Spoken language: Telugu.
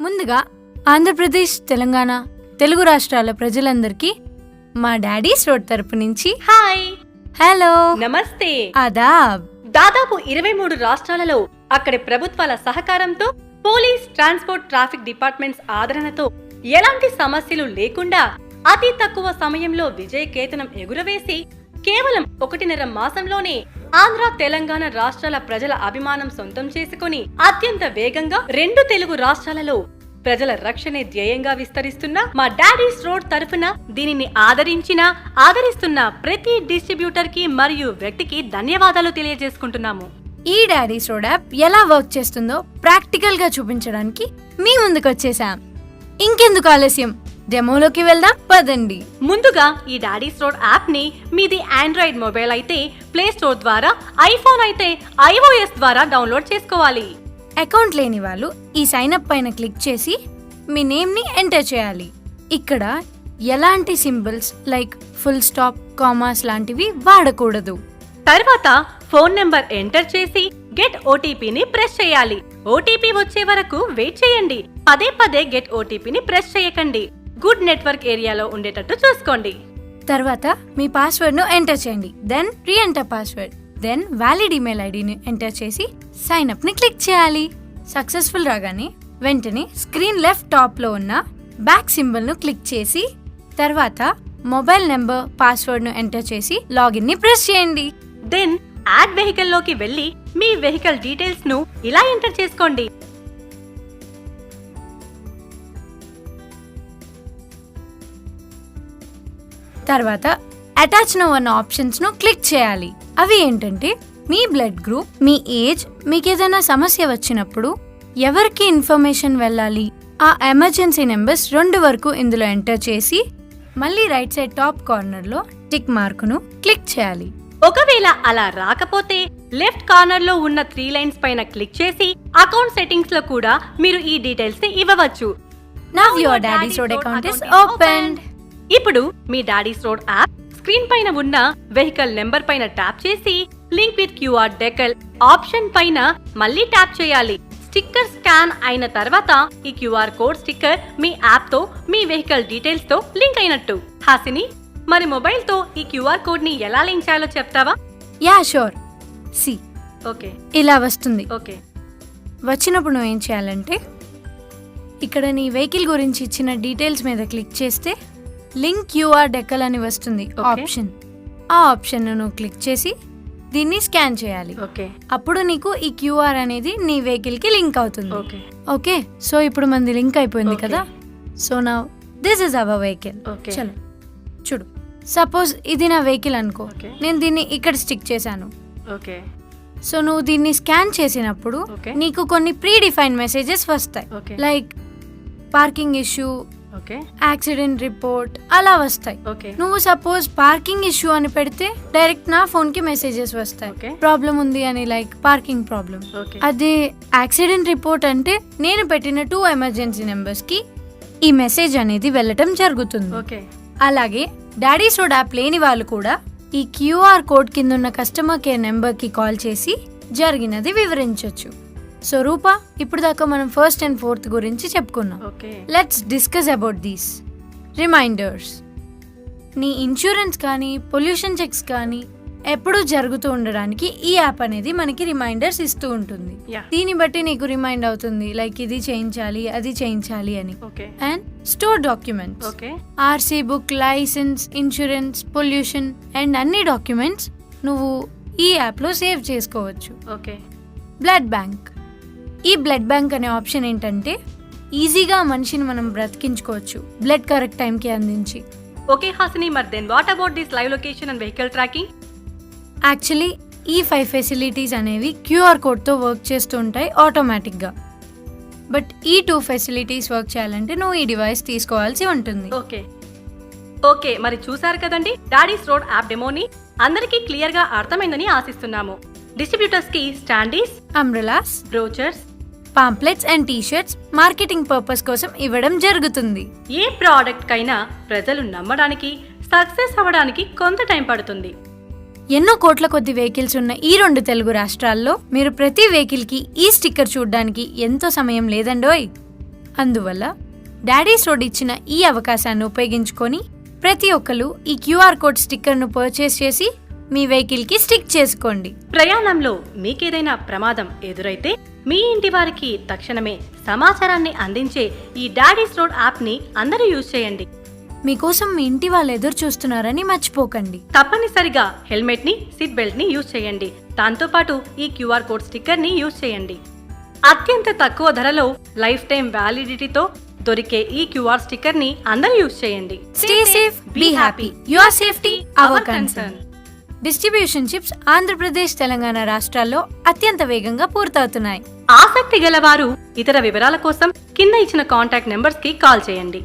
ముందుగా ఆంధ్రప్రదేశ్, తెలంగాణ, తెలుగు రాష్ట్రాల ప్రజలందరికీ మా డాడీస్ రోడ్ తరపు నుంచి హాయ్, హలో, నమస్తే. ఆదాబ్. దాదాపు 23 రాష్ట్రాలలో అక్కడి ప్రభుత్వాల సహకారంతో పోలీస్, ట్రాన్స్పోర్ట్, ట్రాఫిక్ డిపార్ట్మెంట్స్ ఆదరణతో ఎలాంటి సమస్యలు లేకుండా అతి తక్కువ సమయంలో విజయకేతనం ఎగురవేసి కేవలం 1.5 మాసంలోనే ఆంధ్ర, తెలంగాణ రాష్ట్రాల ప్రజల అభిమానం సొంతం చేసుకుని అత్యంత వేగంగా 2 తెలుగు రాష్ట్రాలలో ప్రజల రక్షణే ధ్యేయంగా విస్తరిస్తున్న మా డాడీస్ రోడ్ తరఫున దీనిని ఆదరిస్తున్న ప్రతి డిస్ట్రిబ్యూటర్ కి మరియు వ్యక్తికి ధన్యవాదాలు తెలియజేసుకుంటున్నాము. ఈ డాడీస్ రోడ్ యాప్ ఎలా వర్క్ చేస్తుందో ప్రాక్టికల్ గా చూపించడానికి మీ ముందుకు వచ్చేసాం. ఇంకెందుకు ఆలస్యం, డెమోలోకి వెళ్దాం పదండి. ముందుగా ఈ డాడీస్ రోడ్ యాప్ ని మీది ఆండ్రాయిడ్ మొబైల్ అయితే ప్లే స్టోర్ ద్వారా, ఐఫోన్ అయితే iOS ద్వారా డౌన్లోడ్ చేసుకోవాలి. అకౌంట్ లేని వాళ్ళు ఈ సైన్ అప్ పైన క్లిక్ చేసి మీ నేమ్ ని ఎంటర్ చేయాలి. ఇక్కడ ఎలాంటి symbols like full stop, commas లాంటివి వాడకూడదు. తర్వాత ఫోన్ నెంబర్ ఎంటర్ చేసి గెట్ ఓటీపీని ప్రెస్ చేయాలి. ఓటీపీ వచ్చే వరకు వెయిట్ చేయండి. పదే గెట్ ఓటీపీని ప్రెస్ చేయకండి. గుడ్ నెట్వర్క్ ఏరియాలో ఉండేటట్టు చూసుకోండి. తర్వాత మీ పాస్వర్డ్ ను ఎంటర్ చేయండి. Then re enter password. Then valid email ఐడిని ఎంటర్ చేసి సైన్ అప్ ని క్లిక్ చేయాలి. సక్సెస్ఫుల్ రాగానే వెంటనే స్క్రీన్ లెఫ్ట్ టాప్ లో ఉన్న బ్యాక్ సింబల్ ను క్లిక్ చేసి తర్వాత మొబైల్ నెంబర్, పాస్వర్డ్ ను ఎంటర్ చేసి లాగిన్ ని ప్రెస్ చేయండి. దెన్ యాడ్ వెహికల్ లోకి వెళ్లి మీ వెహికల్ డీటెయిల్స్ ను ఇలా ఎంటర్ చేసుకోండి. తర్వాత అటాచ్ నౌ అన్న ఆప్షన్స్ ను క్లిక్ చేయాలి. అవి ఏంటంటే మీ బ్లడ్ గ్రూప్, మీ ఏజ్, మీకు ఏదైనా సమస్య వచ్చినప్పుడు ఎవరికి ఇన్ఫర్మేషన్ వెళ్ళాలి, ఆ ఎమర్జెన్సీ నెంబర్స్ 2 వరకు ఇందులో ఎంటర్ చేసి మళ్ళీ రైట్ సైడ్ టాప్ కార్నర్ లో టిక్ మార్క్ ను క్లిక్ చేయాలి. ఒకవేళ అలా రాకపోతే లెఫ్ట్ కార్నర్ లో ఉన్న 3 లైన్స్ పైన క్లిక్ చేసి అకౌంట్ సెట్టింగ్స్ లో కూడా మీరు ఈ డీటెయిల్స్ ని ఇవ్వవచ్చు. Now your Daddy's Road account is opened. ఇప్పుడు మీ డాడీస్ రోడ్ యాప్ స్క్రీన్ పైన ఉన్న వెహికల్ నెంబర్ పైన ట్యాప్ చేసి link with QR decal option పైన మళ్ళీ ట్యాప్ చేయాలి. స్టిక్కర్ స్కాన్ అయిన తర్వాత ఈ క్యూఆర్ కోడ్ స్టిక్కర్ మీ యాప్ తో, మీ వెహికల్ డీటెయిల్స్ తో లింక్ అయినట్టు. హాసిని, మరి మొబైల్ తో ఈ క్యూఆర్ కోడ్ ని ఎలా లింక్ చేయాలో చెప్తావా? Yeah sure. సి, ఓకే, ఇలా వస్తుంది. ఓకే. వచ్చినప్పుడు నువ్వు ఏం చేయాలంటే ఇక్కడ నీ వెహికల్ గురించి ఇచ్చిన డీటెయిల్స్ మీద క్లిక్ చేస్తే లింక్ క్యూఆర్ డెకల్ అని వస్తుంది ఆప్షన్. ఆ ఆప్షన్ నువ్వు క్లిక్ చేసి దీన్ని స్కాన్ చేయాలి. ఓకే, అప్పుడు నీకు ఈ క్యూఆర్ అనేది నీ వెహికల్ కి లింక్ అవుతుంది. Okay, okay. సో ఇప్పుడు మనది లింక్ అయిపోయింది ఓకే. కదా. So now this is our vehicle. Okay. చలో చూడు, సపోజ్ ఇది నా వెహికల్ అనుకో. ఓకే. నేను దీన్ని ఇక్కడ స్టిక్ చేశాను. ఓకే. సో నువ్వు దీన్ని స్కాన్ చేసినప్పుడు ఓకే. నీకు కొన్ని ప్రీ డిఫైన్ మెసేజెస్ వస్తాయి. Okay. Like parking issue, okay, accident report అలా వస్తాయి. ఓకే. నువ్వు సపోజ్ పార్కింగ్ ఇష్యూ అని పెడితే డైరెక్ట్ నా ఫోన్ కి మెసేజెస్ వస్తాయి. ఓకే. ప్రాబ్లం ఉంది అని, లైక్ పార్కింగ్ ప్రాబ్లం. ఓకే. అదే యాక్సిడెంట్ రిపోర్ట్ అంటే నేను పెట్టిన 2 ఎమర్జెన్సీ నెంబర్స్ కి ఈ మెసేజ్ అనేది వెళ్ళటం జరుగుతుంది. ఓకే. అలాగే డాడీస్ రోడ్ యాప్ లేని వాళ్ళు కూడా ఈ క్యూఆర్ కోడ్ కింద ఉన్న కస్టమర్ కేర్ నెంబర్ కి కాల్ చేసి జరిగినది వివరించవచ్చు. సో రూపా, ఇప్పుడు దాకా మనం ఫస్ట్ అండ్ ఫోర్త్ గురించి చెప్పుకున్నాం. Okay. Let's discuss about these reminders. నీ ఇన్సూరెన్స్ కానీ, పొల్యూషన్ చెక్స్ కానీ ఎప్పుడూ జరుగుతూ ఉండడానికి ఈ యాప్ అనేది మనకి రిమైండర్స్ ఇస్తూ ఉంటుంది. Yeah. దీన్ని బట్టి నీకు రిమైండ్ అవుతుంది లైక్ ఇది చేయించాలి, అది చేయించాలి అని. Okay. And store documents, okay. RC book, licence, insurance, pollution and అన్ని డాక్యుమెంట్స్ నువ్వు ఈ యాప్లో సేవ్ చేసుకోవచ్చు. ఓకే. Blood bank. ఈ బ్లడ్ బ్యాంక్ అనే ఆప్షన్ ఏంటంటే ఈజీగా మనిషిని మనం బ్రతికించుకోవచ్చు బ్లడ్ కరెక్ట్ టైంకి అందించి. ఓకే హాసిని, మరి then what about this live location and vehicle tracking? Actually ఈ 5 ఫెసిలిటీస్ అనేవి క్యూఆర్ కోడ్తో వర్క్ చేస్తూ ఉంటాయి ఆటోమేటిక్గా. బట్ ఈ 2 ఫెసిలిటీస్ వర్క్ చేయాలంటే నువ్వు ఈ డివైస్ తీసుకోవాల్సి ఉంటుంది. ఓకే. ఓకే, మరి చూసారు కదండి డాడీస్ రోడ్ యాప్ డెమోని. అందరికీ క్లియర్ గా అర్థమైందని ఆశిస్తున్నాము. డిస్ట్రిబ్యూటర్స్ కి standees, umbrellas, brochures, pamphlets and T shirts marketing purpose కోసం ఇవ్వడం జరుగుతుంది. ఏ ప్రోడక్ట్ కైనా ప్రజలు నమ్మడానికి, సక్సెస్ అవ్వడానికి కొంత టైం పడుతుంది. ఎన్నో కోట్ల కొద్ది వెహికల్స్ ఉన్న ఈ 2 తెలుగు రాష్ట్రాల్లో మీరు ప్రతి వెహికల్ కి ఈ స్టిక్కర్ చూడడానికి ఎంతో సమయం లేదండోయ్. అందువల్ల డాడీస్ రోడ్ ఇచ్చిన ఈ అవకాశాన్ని ఉపయోగించుకొని ప్రతి ఒక్కరు ఈ క్యూఆర్ కోడ్ స్టిక్కర్ను పర్చేస్ చేసి మీ వెహికల్కి స్టిక్ చేసుకోండి. ప్రయాణంలో మీకేదైనా ప్రమాదం ఎదురైతే మీ ఇంటి వారికి తక్షణమే సమాచారాన్ని అందించే ఈ డాడీస్ రోడ్ యాప్ని అందరూ యూజ్ చేయండి. మీకోసం మీ ఇంటి వాళ్ళు ఎదురు చూస్తున్నారని మర్చిపోకండి. తప్పనిసరిగా హెల్మెట్ ని, సీట్ బెల్ట్ ని యూజ్ చేయండి. దాంతోపాటు ఈ క్యూఆర్ కోడ్ స్టిక్కర్ ని యూజ్ చేయండి. అత్యంత తక్కువ ధరలో లైఫ్ టైం వ్యాలిడిటీతో దొరికే ఈ క్యూఆర్ స్టిక్కర్ ని అందరూ యూజ్ చేయండి. Stay safe, be happy. Your safety, our concern. Distribution chips Andhra Pradesh, Telangana రాష్ట్రాల్లో అత్యంత వేగంగా పూర్తవుతున్నాయి. ఆసక్తి గలవారు ఇతర వివరాల కోసం కింద ఇచ్చిన కాంటాక్ట్ నెంబర్స్ కి కాల్ చేయండి.